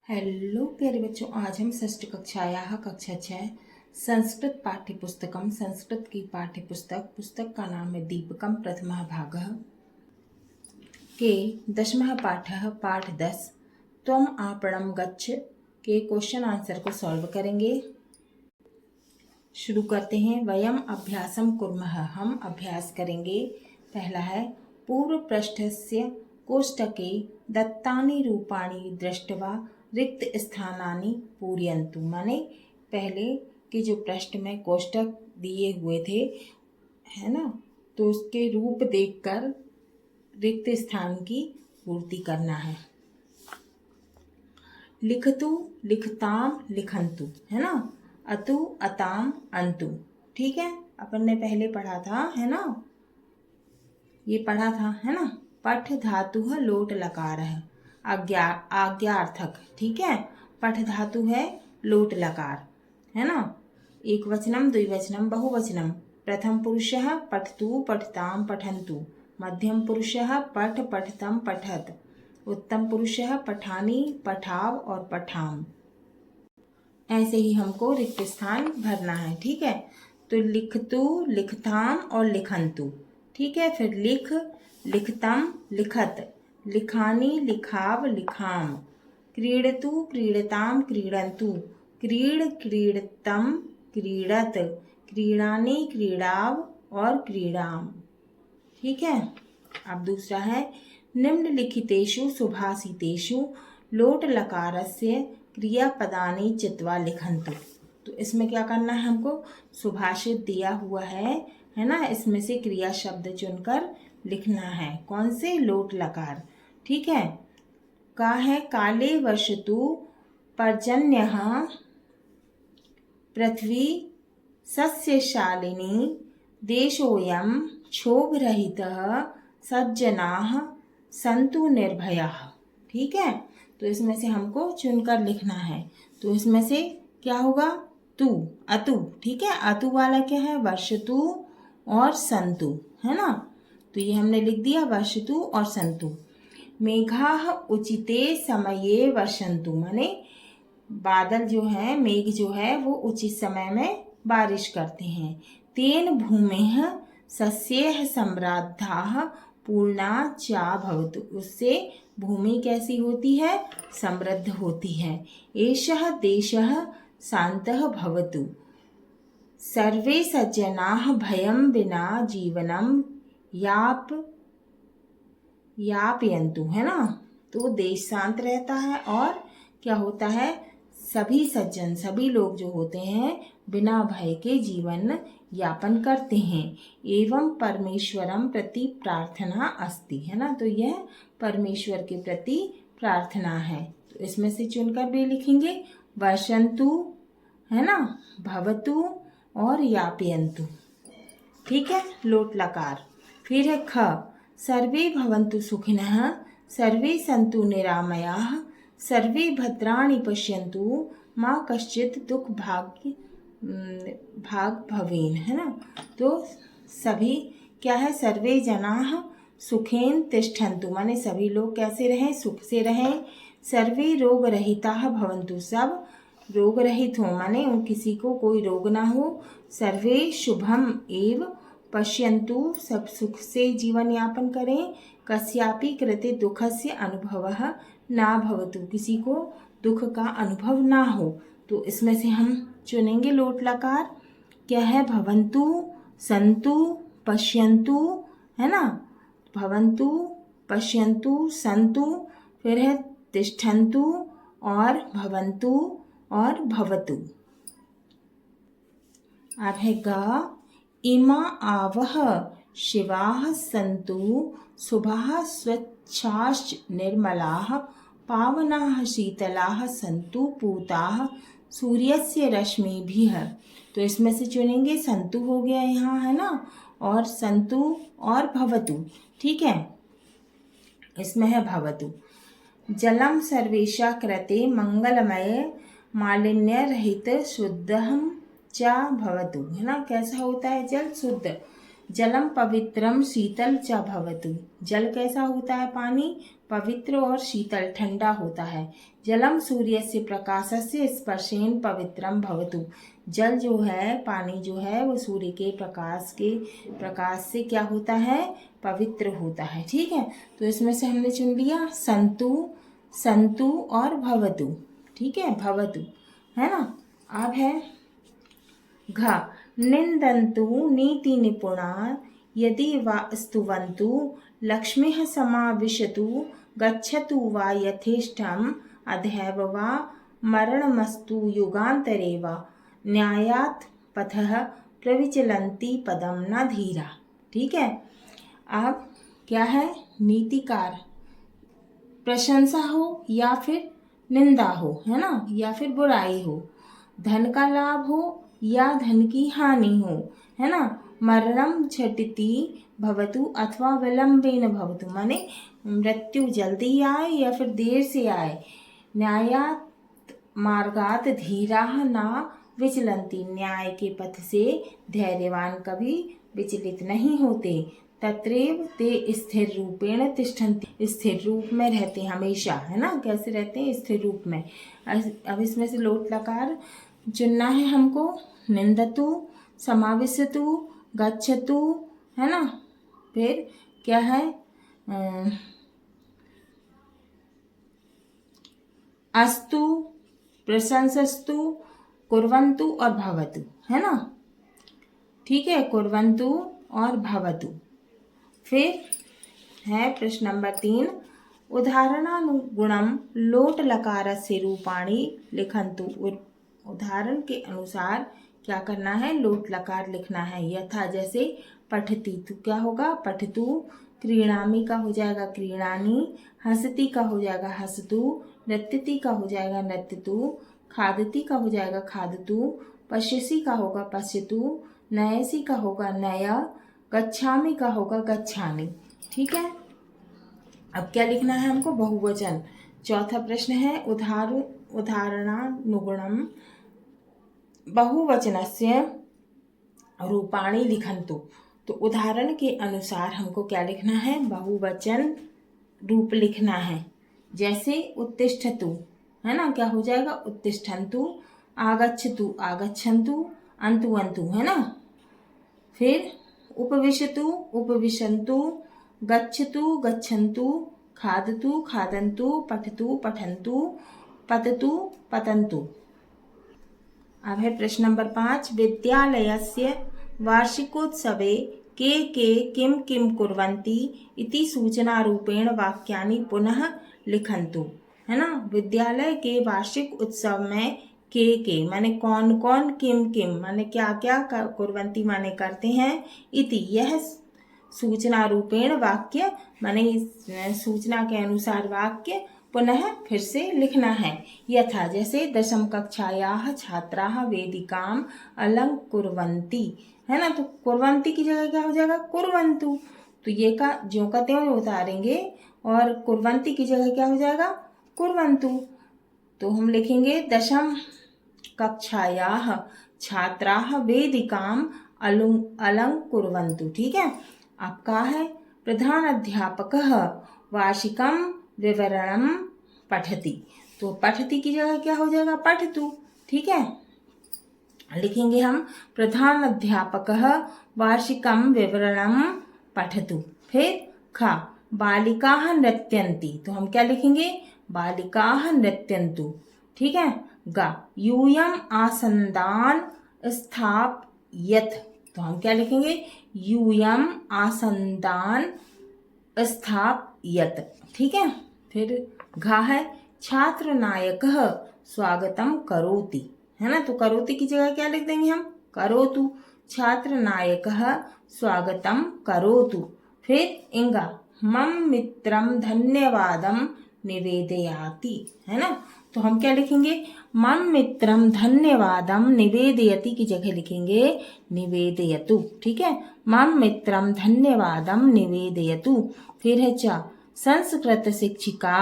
Hello प्यारे बच्चों, आज हम षष्ठ कक्षायाः कक्षा 6 संस्कृत पाठ्यपुस्तकं संस्कृत की पुस्तक का नाम है दीपकम प्रथमः भागः के 10वां पाठः पाठ 10 त्वम आपणं गच्छ के क्वेश्चन आंसर को सॉल्व करेंगे। शुरू करते हैं। वयम अभ्यासम कुर्मः, हम अभ्यास करेंगे। पहला है पूर्व पृष्ठस्य कोष्टके दत्तानि रूपाणि दृष्ट्वा रिक्त स्थानानि पूरयन्तु। माने पहले के जो पृष्ठ में कोष्टक दिए हुए थे, है ना, तो उसके रूप देखकर रिक्त स्थान की पूर्ति करना है। लिखतु लिखताम लिखंतु, है ना, अतु अताम अंतु। ठीक है, अपन ने पहले पढ़ा था, है ना, ये पढ़ा था, है ना। पठ धातु है लोट लकार है, आज्ञार्थक। ठीक है, पठ धातु है लोट लकार, है ना। एक वचनम द्विवचनम बहुवचनम। प्रथम पुरुषः पठतु पठताम पठन्तु। मध्यम पुरुषः पठ पठतम पठत। उत्तम पुरुषः पठानी पठाव और पठाम। ऐसे ही हमको रिक्त स्थान भरना है। ठीक है, तो लिखतु लिखताम और लिखंतु। ठीक है, फिर लिख लिखतम लिखत। लिखानी लिखाव लिखाम। क्रीडतु क्रीडताम क्रीडन्तु। क्रीड क्रीडतम क्रीडत। क्रीडानी क्रीडाव और क्रीडाम। ठीक है, अब दूसरा है निम्नलिखितेषु सुभाषितेषु लोट लकारस्य क्रियापदानि चित्वा लिखन्तु। तो इसमें क्या करना है, हमको सुभाषित दिया हुआ है ना, इसमें से क्रिया शब्द चुनकर लिखना है। कौन से? लोट लकार। ठीक है, का है काले वर्षतु पर्जन्यः पृथ्वी सस्यशालिनी देशोऽयं क्षोभरहितः सज्जनाः सन्तु निर्भयाः। ठीक है, तो इसमें से हमको चुनकर लिखना है। तो इसमें से क्या होगा? तु अतु। ठीक है, अतु वाला क्या है? वर्षतु और संतु, है ना। तो ये हमने लिख दिया वर्षतु और संतु। मेघाः उचिते समये वर्षन्तु, माने बादल जो है, मेघ जो है, वो उचित समय में बारिश करते हैं। तेन भूमेः सस्यैः समृद्धाः पूर्णा च भवतु, उससे भूमि कैसी होती है? समृद्ध होती है। एषः देशः शान्तः भवतु। सर्वे सज्जनाः भयं विना जीवनं यापयन्तु, है ना। तो देश शांत रहता है और क्या होता है? सभी सज्जन, सभी लोग जो होते हैं बिना भय के जीवन यापन करते हैं। एवं परमेश्वरम प्रति प्रार्थना अस्ति, है ना। तो यह परमेश्वर के प्रति प्रार्थना है। तो इसमें से चुनकर भी लिखेंगे वर्षन्तु, है ना, भवतु और यापयन्तु। ठीक है, लोट लकार। फिर है ख, सर्वे भवन्तु सुखिनः सर्वे सन्तु निरामयाः सर्वे भद्राणि पश्यन्तु मा कश्चित् दुख भाग भवेन, है ना। तो सभी क्या है? सर्वे जनाः सुखेन तिष्ठन्तु, माने सभी लोग कैसे रहें? सुख से रहें। सर्वे रोग रहिताः भवन्तु, सब रोग रहित हो, माने किसी को कोई रोग ना हो। सर्वे शुभम एव पश्यन्तु, सब सुख से जीवन यापन करें। कस्यापि कृते दुखस्य अनुभवः ना भवतु, किसी को दुख का अनुभव ना हो। तो इसमें से हम चुनेंगे लोट लकार। क्या है? भवन्तु, सन्तु, पश्यन्तु, है ना। भवन्तु, पश्यन्तु, सन्तु, फिर है तिष्ठन्तु और भवन्तु और भवतु। अब है ग, इमा आवह शिवाः सन्तु शुभाः स्वच्छाश्च निर्मलाः पावनाः शीतलाः सन्तु पूताः सूर्यस्य रश्मिभिः। तो इसमें से चुनेंगे सन्तु हो गया यहाँ, है ना, और सन्तु और भवतु। ठीक है, इसमें है भवतु। जलम सर्वेषां कृते मंगलमय मालिन्य रहित शुद्धं च भवतु, है ना। कैसा होता है जल? शुद्ध। जलम पवित्रम शीतल च भवतु, जल कैसा होता है? पानी पवित्र और शीतल ठंडा होता है। जलम सूर्यस्य प्रकाशस्य स्पर्शेन पवित्रम भवतु। जल जो है, पानी जो है, वो सूर्य के प्रकाश से क्या होता है? पवित्र होता है। ठीक है, तो इसमें से हमने चुन लिया संतु, संतु और भवतु। ठीक है, भवतु है ना। अब है घ, निंदन्तु नीति निपुणा यदि वा स्तुवन्तु लक्ष्मीः समाविशतु गच्छतु वा यथेष्टम् अधैव वा मरणमस्तु युगान्तरे वा न्यायात् पथः प्रविचलन्ति पदम न धीरा। ठीक है, अब क्या है? नीतिकार, प्रशंसा हो या फिर निंदा हो, है ना, या फिर बुराई हो, धन का लाभ हो या धन की हानि हो, है ना, मरणम झटिति भवतु अथवा विलंबेन भवतु, माने मृत्यु जल्दी आए या फिर देर से आए। न्यायात् मार्गात् धीराः न विचलन्ति, न्याय के पथ से धैर्यवान कभी विचलित नहीं होते। तत्रैव ते स्थिर रूपेण तिष्ठन्ति, स्थिर रूप में रहते हमेशा, है ना। कैसे रहते हैं? स्थिर रूप में। अब इसमें से लोट लकार चुनना है हमको। निंदतु, समाविशतु, गच्छतु, है ना, फिर क्या है? अस्तु, प्रशंसस्तु, कुर्वन्तु और भवतु, है ना। ठीक है, कुर्वन्तु और भवतु। फिर है प्रश्न नंबर 3, उदाहरणानुगुणम लोट लकारस्य रूपाणि लिखन्तु। उदाहरण के अनुसार क्या करना है? लोट लकार लिखना है। यथा, जैसे पठति, तो क्या होगा? पठतु। क्रीणामि का हो जाएगा क्रीणानि, हसति का हो जाएगा हसतु, नृत्यति का हो जाएगा नृत्यतु, खादति का हो जाएगा खादतु, पश्यसि का होगा पश्यतु, नयसि का होगा नय, गच्छामि का होगा गच्छामि। ठीक है, अब क्या लिखना है हमको? बहुवचन। चौथा प्रश्न है उदाहरणानुगुणम बहुवचनस्य रूपाणि लिखन्तु। तो उदाहरण के अनुसार हमको क्या लिखना है? बहुवचन रूप लिखना है। जैसे उत्तिष्ठतु, है ना, क्या हो जाएगा? उत्तिष्ठन्तु, आगच्छतु, आगच्छन्तु, अन्तु अन्तु, है ना। फिर उपविशतु, उपविशन्तु, गच्छतु, गच्छन्तु, खादतु, खादन्तु, पठतु, पठन्तु, पततु, पतन्तु। अब है प्रश्न नंबर 5, विद्यालयस्य वार्षिकोत्सवे के किं किं कुर्वन्ति इति सूचनारूपेण वाक्यानि पुनः लिखन्तु, है ना। विद्यालय के वार्षिक उत्सव में के माने कौन कौन, किम किम माने क्या क्या, कुर्वन्ति माने करते हैं, इति यह सूचना रूपेण वाक्य माने सूचना के अनुसार वाक्य पुनः फिर से लिखना है। यथा, जैसे दशम कक्षायाः छात्राः वेदिकाम् अलङ्कुर्वन्ति, है ना। तो कुर्वन्ति की जगह क्या हो जाएगा? कुर्वन्तु। तो ये का ज्यों का त्यों उतारेंगे और कुर्वन्ति की जगह क्या हो जाएगा? कुर्वन्तु। तो हम लिखेंगे दशम कक्षायाः छात्राः वेदिकाम् अलङ्कुर्वन्तु। ठीक है, आपका है प्रधान अध्यापकः वार्षिकं विवरणं पठति। तो पठति की जगह क्या हो जाएगा? पठतु। ठीक है, लिखेंगे हम प्रधान अध्यापकः वार्षिकं विवरणं पठतु। फिर ख, बालिकाः नृत्यन्ति। तो हम क्या लिखेंगे? बालिकाः नृत्यन्तु। ठीक है, ग, यूयम् आसन्दान् स्थापयत्। तो हम क्या लिखेंगे? यूयम् आसन्दान् स्थापयत्। ठीक है, फिर घ है छात्र नायकः स्वागतम करोति, है ना। तो करोति की जगह क्या लिख देंगे हम? करोतु। छात्र नायकः स्वागतम करोतु। फिर इंगा, मम मित्रम धन्यवादम निवेदयाति, है ना। तो हम क्या लिखेंगे? मम मित्रम धन्यवादम निवेदयति की जगह लिखेंगे निवेदयतु। ठीक है, मम मित्रम धन्यवादम निवेदयतु। फिर है च, संस्कृत शिक्षिका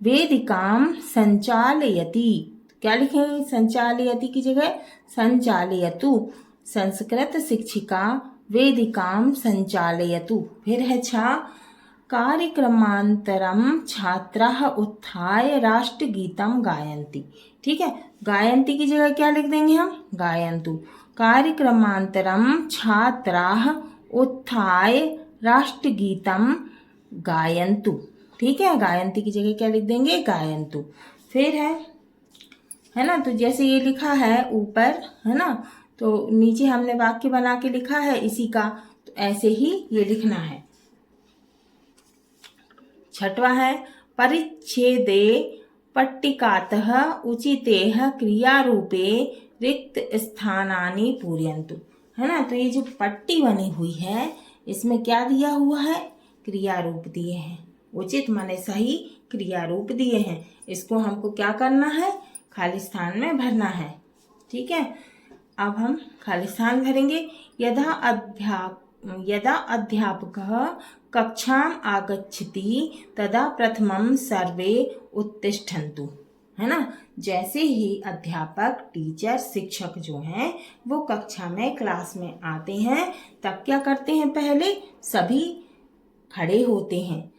वेदिकाम संचालयति। क्या लिखेंगे? संचालयति की जगह संचालयतु। संस्कृत शिक्षिका वेदिकाम संचालयतु। फिर है छ, कार्यक्रमांतरम छात्राः उत्थाय राष्ट्रगीतम गायन्ति। ठीक है, गायन्ति की जगह क्या लिख देंगे हम, गायन्तु। कार्यक्रमांतरम छात्राः उत्थाय राष्ट्रगीतम गायन्तु। ठीक है, गायन्ति की जगह क्या लिख देंगे, गायन्तु। फिर है ना, तो जैसे ये लिखा है ऊपर, है ना, तो नीचे हमने वाक्य बना के लिखा है इसी का, तो ऐसे ही ये लिखना है। छठवा है परिच्छेदे पट्टिकातः उचितेः क्रियारूपे रिक्त स्थानानि पूरयन्तु। है ना, तो ये जो पट्टी बनी हुई है इसमें क्या दिया हुआ है, क्रियारूप दिए हैं। उचित माने सही, क्रियारूप दिए हैं। इसको हमको क्या करना है, खाली स्थान में भरना है। ठीक है, अब हम खाली स्थान भरेंगे। यदा अध्यापकः कक्षाम आगच्छति तदा प्रथमं सर्वे उत्तिष्ठन्तु। है ना, जैसे ही अध्यापक, टीचर, शिक्षक जो हैं वो कक्षा में, क्लास में आते हैं तब क्या करते हैं, पहले सभी खड़े होते हैं।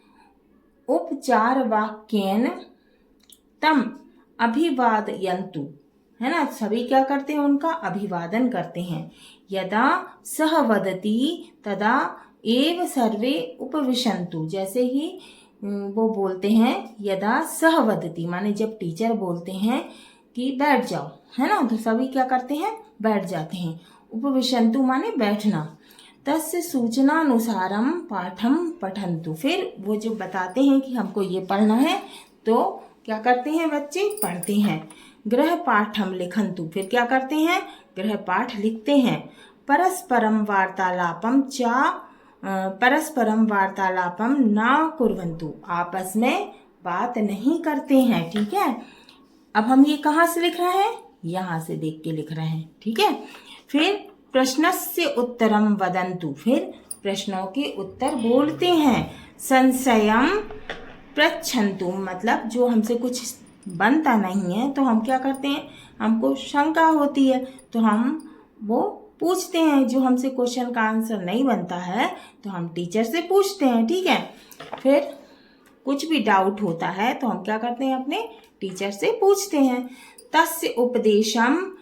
उपचार वाक्येन तम अभिवादयन्तु। है ना, सभी क्या करते हैं, उनका अभिवादन करते हैं। यदा सह वदति तदा एव सर्वे उपविशन्तु। जैसे ही वो बोलते हैं, यदा सह वदति माने जब टीचर बोलते हैं कि बैठ जाओ, है ना, तो सभी क्या करते हैं, बैठ जाते हैं। उपविशन्तु माने बैठना। तस्य सूचनानुसारम पाठम पठन्तु। फिर वो जो बताते हैं कि हमको ये पढ़ना है तो क्या करते हैं बच्चे, पढ़ते हैं। गृह पाठम लिखन्तु। फिर क्या करते हैं, गृह पाठ लिखते हैं। परस्परम वार्तालापम न कुर्वन्तु। आपस में बात नहीं करते हैं। ठीक है, अब हम ये कहाँ से लिख रहे हैं, यहाँ से देख के लिख रहे हैं। ठीक है, फिर प्रश्नस्य उत्तरम वदन्तु। फिर प्रश्नों के उत्तर बोलते हैं। संशयम पृच्छन्तु, मतलब जो हमसे कुछ बनता नहीं है तो हम क्या करते हैं, हमको शंका होती है तो हम वो पूछते हैं। जो हमसे क्वेश्चन का आंसर नहीं बनता है तो हम टीचर से पूछते हैं। ठीक है, फिर कुछ भी डाउट होता है तो हम क्या करते हैं, अपने टीचर से पूछते हैं। तस्य उपदेशम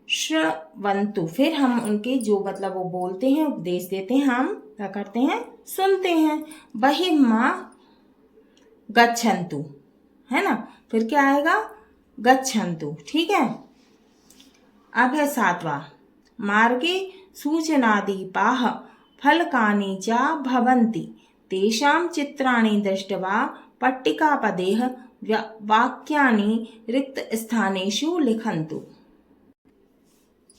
श्रवन्तु। फिर हम उनके जो मतलब वो बोलते हैं, उपदेश देते हैं, हम क्या करते हैं, सुनते हैं। बहिर्मा गच्छन्तु। है ना, फिर क्या आएगा, गच्छन्तु। ठीक है, अब है सातवां। मार्गे सूचनादीपाः फलकानि च भवन्ति तेषां चित्राणि दृष्ट्वा पट्टिकापदेः वाक्यानि रिक्तस्थानेषु लिखन्तु।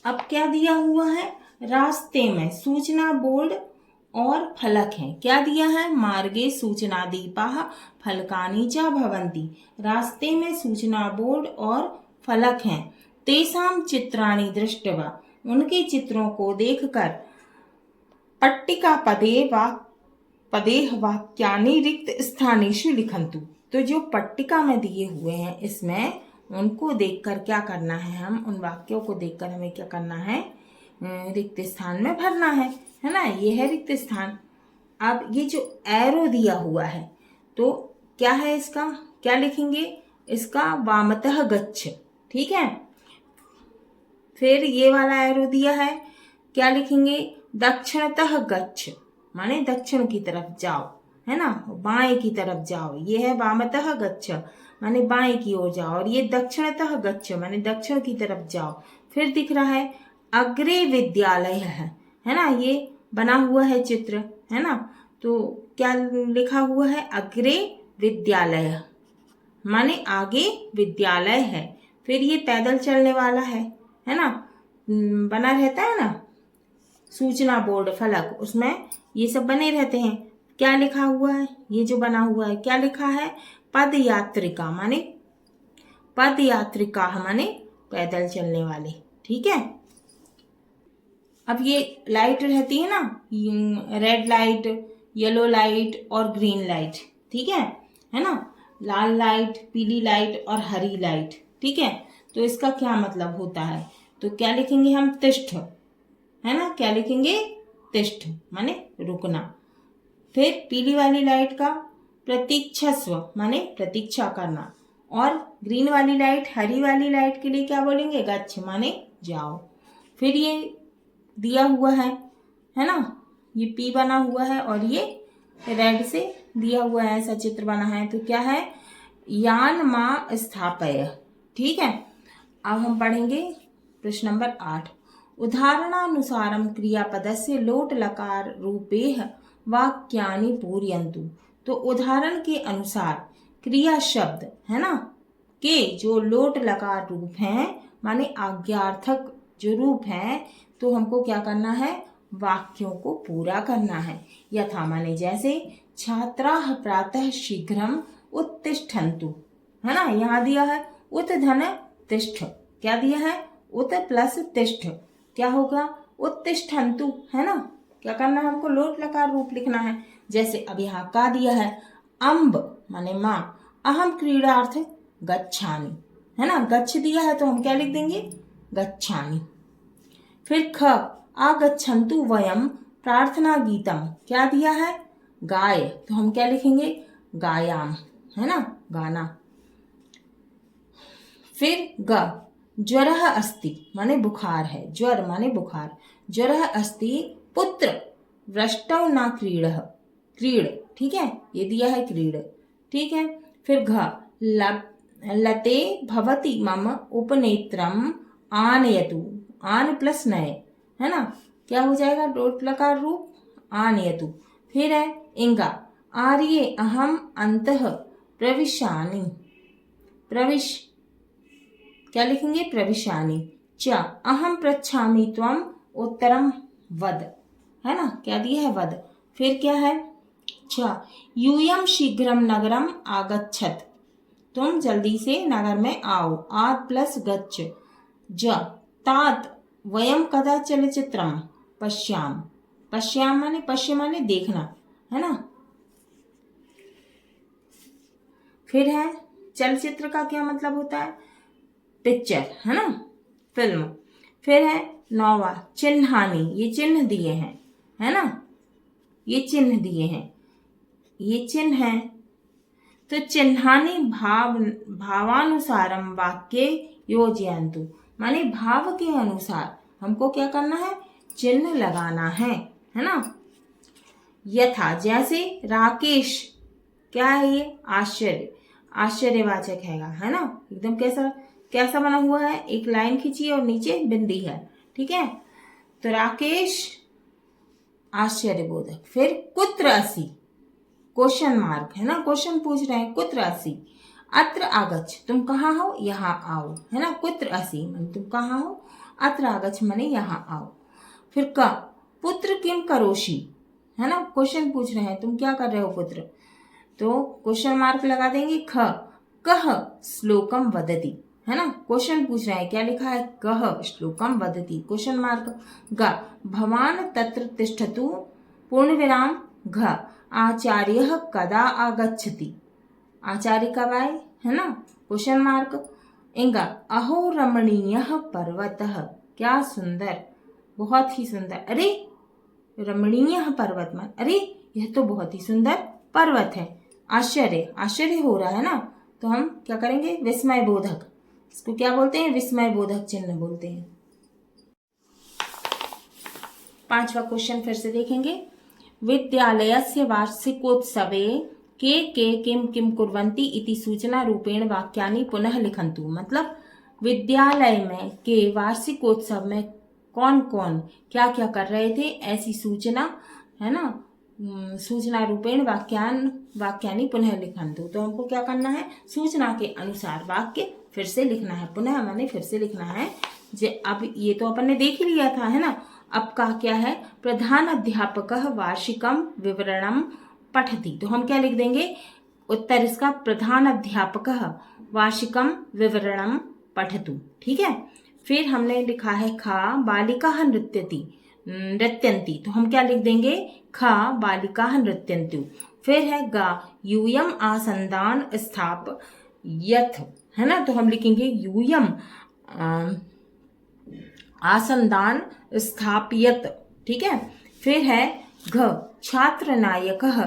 अब क्या दिया हुआ है, रास्ते में सूचना बोर्ड और फलक हैं। क्या दिया है, मार्गे सूचनादीपाः फलकानि च भवन्ति। रास्ते में सूचना बोर्ड और फलक हैं। तेषां चित्राणि दृष्ट्वा, उनके चित्रों को देखकर, पट्टिका पदेः वाक्यानि रिक्त स्थानेषु लिखन्तु। तो जो पट्टिका में दिए हुए हैं इसमें उनको देखकर क्या करना है, हम उन वाक्यों को देखकर हमें क्या करना है, रिक्त स्थान में भरना है ना, ये है रिक्त स्थान। अब ये जो एरो दिया हुआ है तो क्या है, इसका क्या लिखेंगे, इसका वामतः गच्छ। ठीक है, फिर ये वाला एरो दिया है, क्या लिखेंगे, दक्षिणतः गच्छ माने दक्षिण की तरफ जाओ, है ना, बाएं की तरफ जाओ। ये है वामतः गच्छ माने बाएं की ओर जाओ, और ये दक्षिणतः गच्छ माने दक्षिण की तरफ जाओ। फिर दिख रहा है अग्रे विद्यालय है ना, ये बना हुआ है चित्र, है ना, तो क्या लिखा हुआ है, अग्रे विद्यालय माने आगे विद्यालय है। फिर ये पैदल चलने वाला है ना, बना रहता है ना, सूचना बोर्ड फलक, उसमें ये सब बने रहते हैं। क्या लिखा हुआ है, ये जो बना हुआ है क्या लिखा है, पदयात्रिका माने पैदल चलने वाले। ठीक है, अब ये लाइट रहती है ना, रेड लाइट, येलो लाइट और ग्रीन लाइट। ठीक है ना, लाल लाइट, पीली लाइट और हरी लाइट। ठीक है, तो इसका क्या मतलब होता है, तो क्या लिखेंगे हम, तिष्ठ, है ना, क्या लिखेंगे, तिष्ठ माने रुकना। फिर पीली वाली लाइट का प्रतीक्षस्व माने प्रतीक्षा करना, और ग्रीन वाली लाइट, हरी वाली लाइट के लिए क्या बोलेंगे? गच्छ माने जाओ। फिर ये दिया हुआ है ना, ये पी बना हुआ है और ये रेड से दिया हुआ है, ऐसा चित्र बना है, तो क्या है? यान मा स्थापय। ठीक है, अब हम पढ़ेंगे प्रश्न नंबर 8। उदाहरणानुसारम क्रियापदस्य लोट लकार रूपेह वाक्यानि पूरयन्तु। तो उदाहरण के अनुसार क्रिया शब्द है ना के जो लोट लकार रूप हैं माने आज्ञार्थक जो रूप हैं, तो हमको क्या करना है? वाक्यों को पूरा करना है। यथा माने जैसे छात्राः प्रातः शीघ्रम उत्तिष्ठन्तु, है ना, यहाँ दिया है उत धन तिष्ठ, क्या दिया है? उत प्लस तिष्ठ, क्या होगा? उत्तिष्ठन्तु, है ना। क्या करना है हमको? लोट लकार रूप लिखना है। जैसे अब यहाँ का दिया है अम्ब माने माँ, अहम क्रीडार्थ गच्छामि, है ना, गच्छ दिया है तो हम क्या लिख देंगे? गच्छामि। फिर ख आगच्छन्तु वयम प्रार्थना गीतम, क्या दिया है? गाय, तो हम क्या लिखेंगे? गायाम, है ना, गाना। फिर ग ज्वरः अस्ति माने बुखार है, ज्वर माने बुखार, ज्वरः अस्ति पुत्र वृष्टौ न क्रीडः, क्रीड, ठीक है, ये दिया है क्रीड, ठीक है। फिर घ लते भवति मम उपनेत्रम आनयतु, आन प्लस नए, है ना, क्या हो जाएगा? लोट लकार रूप आनयतु। फिर है इंगा आर्ये अहम अंतः प्रविशानि, प्रविश, क्या लिखेंगे? प्रविशानि। च अहम पृच्छामि त्वम उत्तरम वद, है ना, क्या दिया है? वद। फिर क्या है? छ यूयम शीघ्रम नगरम आगच्छत, तुम जल्दी से नगर में आओ, आद प्लस गच्छ। ज तात वयम कदा चलचित्रम पश्याम, पश्याम माने पश्य माने देखना, है ना। फिर है चलचित्र का क्या मतलब होता है? पिक्चर, है ना, फिल्म। फिर है 9वां चिन्हानि, ये चिन्ह दिए हैं, है ना, ये चिन्ह दिए हैं, ये चिन्ह है। तो चिन्हानि भावानुसारम वाक्ये योजयन्तु, माने भाव के अनुसार हमको क्या करना है? चिन्ह लगाना है ना। यथा जैसे राकेश, क्या है ये? आश्चर्य, आश्चर्यवाचक है ना, एकदम कैसा कैसा बना हुआ है? एक लाइन खींची और नीचे बिंदी है, ठीक है। तो राकेश आश्चर्यबोधक। फिर कुत्र असि, क्वेश्चन मार्क, है ना, क्वेश्चन पूछ रहे हैं, कुत्र असि। अत्र आगच्छ, तुम कहाँ हो? यहाँ आओ, है ना, कुत्र असि माने तुम कहाँ हो, अत्र आगच्छ माने यहाँ आओ। फिर क पुत्र किम करोषि, है ना, क्वेश्चन पूछ रहे हैं, तुम क्या कर रहे हो पुत्र, तो क्वेश्चन मार्क लगा देंगे। ख कह श्लोकम वदति, है ना, क्वेश्चन पूछ रहे हैं, क्या लिखा है? कह श्लोकम वदति, क्वेश्चन मार्क। ग भवान तत्र तिष्ठतु पूर्ण विराम घ आचार्य कदा आगच्छति, आचार्य कब आए, है ना, क्वेश्चन मार्क। इंगा अहो रमणीय पर्वतः, क्या सुंदर, बहुत ही सुंदर। अरे रमणीय पर्वत मान, अरे यह तो बहुत ही सुंदर पर्वत है। आश्चर्य, आश्चर्य हो रहा है ना, तो हम क्या करेंगे? विस्मय बोधक, इसको क्या बोलते हैं? विस्मय बोधक चिन्ह बोलते हैं। 5वां क्वेश्चन फिर से देखेंगे। विद्यालयस्य वार्षिकोत्सवे के किम किम कुर्वन्ति इति सूचना रूपेण वाक्यानि पुनः लिखन्तु। मतलब विद्यालय में के वार्षिकोत्सव में कौन कौन क्या क्या कर रहे थे, ऐसी सूचना, है ना, सूचना रूपेण वाक्यानि पुनः लिखन्तु। तो हमको क्या करना है? सूचना के अनुसार वाक्य फिर से लिखना है, पुनः माने फिर से लिखना है। अब ये तो अपन ने देख ही लिया था, है ना। अब का क्या है? प्रधान अध्यापकः वार्षिकम विवरणम पठति, तो हम क्या लिख देंगे? उत्तर इसका प्रधान अध्यापकः वार्षिकम विवरणम पठतु, ठीक है। फिर हमने लिखा है खा बालिकाः नृत्यन्ति, तो हम क्या लिख देंगे? खा बालिकाः नृत्यन्तु। फिर है गा यूयम आसन्दान स्थाप यथ, है ना, तो हम लिखेंगे यूयम आसन्दान स्थापियत, ठीक है। फिर है घ छात्रनायकः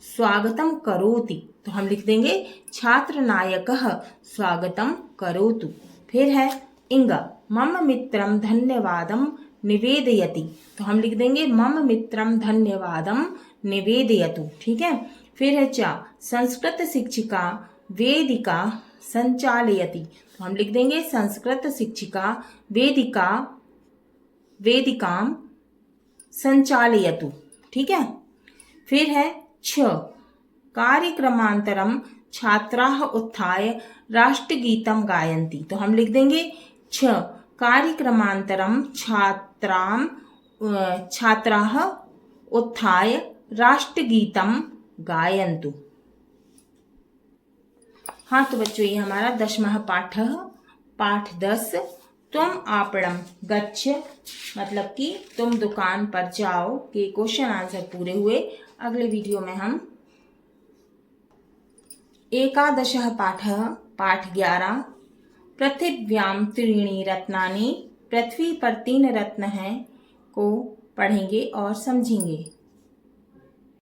स्वागतं करोति। तो हम लिख देंगे छात्रनायकः स्वागतं करोतु। फिर है इंग मम मित्रं धन्यवादं निवेदयति। तो हम लिख देंगे मम मित्रं धन्यवादं निवेदयतु। ठीक है। फिर है चा संस्कृत शिक्षिका वेदिका संचालयति। तो हम लिख देंगे संस्कृत शिक्षिका वेदिकां संचालयतु। ठीक है। फिर है छ कार्यक्रमांतरम छात्राः उत्थाय राष्ट्रगीतं गायन्ति। तो हम लिख देंगे छ कार्यक्रमांतरम छात्राः उत्थाय राष्ट्रगीतं गायन्तु। हाँ तो बच्चों ये हमारा 10वां पाठः पाठ 10 तुम आपणम गच्छ मतलब कि तुम दुकान पर जाओ के क्वेश्चन आंसर पूरे हुए। अगले वीडियो में हम 11 पाठः पाठ 11 पृथिव्याम त्रीणि रत्नानि पृथ्वी पर 3 रत्न हैं को पढ़ेंगे और समझेंगे।